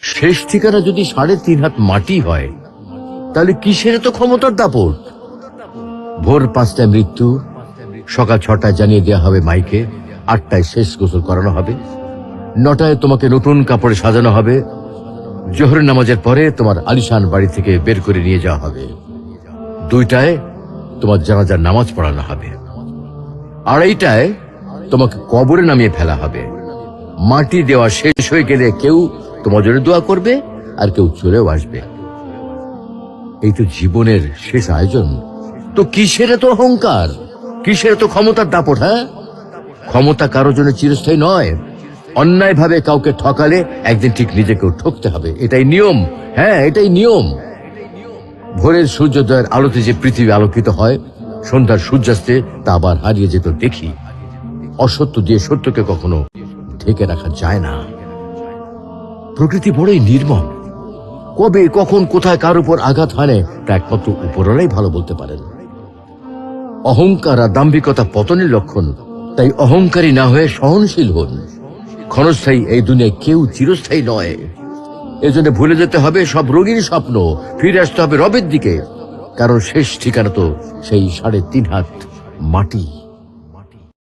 শেষ ঠিকানা যদি 3.5 হাত মাটি হয়, তাহলে কিসের তো ক্ষমতার দাপট? ভোর 5টায় মৃত্যু, সকাল 6টায় জানিয়ে দেওয়া হবে মাইকে, 8টায় শেষ গোসল করানো হবে, 9টায় তোমাকে নতুন কাপড়ে সাজানো হবে, জোহরের নামাজের পরে তোমার আলিশান বাড়ি থেকে বের করে নিয়ে যাওয়া হবে, 2টায় তোমার জানাজার নামাজ পড়ানো হবে, 2:30টায় তোমাকে কবরে নামিয়ে ফেলা হবে। মাটি দেওয়া শেষ হয়ে গেলে কেউ তোমার জন্য দোয়া করবে, আর কেউ চলেও আসবে। এই তো জীবনের শেষ আয়োজন। তো কিসের তো অহংকার, কিসের তো ক্ষমতার দাপট? হ্যাঁ, ক্ষমতা কারোর জন্য চিরস্থায়ী নয়। অন্যায় ভাবে কাউকে ঠকালে একদিন ঠিক নিজেকেও ঠকতে হবে, এটাই নিয়ম। হ্যাঁ, এটাই নিয়ম। ভোরের সূর্যোদয়ের আলোতে যে পৃথিবী আলোকিত হয়, সন্ধ্যার সূর্যাস্তে তা আবার হারিয়ে যেত দেখি। অসত্য দিয়ে সত্যকে কখনো ঢেকে রাখা যায় না। প্রকৃতি বড়ই নির্মম। কবে, কখন, কোথায় কার উপর আঘাত হানে তা একমাত্র উপরওয়ালাই ভালো বলতে পারেন। অহংকার আর দাম্ভিকতা পতনের লক্ষণ। তাই অহংকারী না হয়ে সহনশীল হন। ক্ষণস্থায়ী এই দুনিয়ায় কেউ চিরস্থায়ী নয়। এজন্য ভুলে যেতে হবে সব রঙিন স্বপ্ন, ফিরে আসতে হবে রবের দিকে, কারণ শেষ ঠিকানা তো সেই 3.5 হাত মাটি।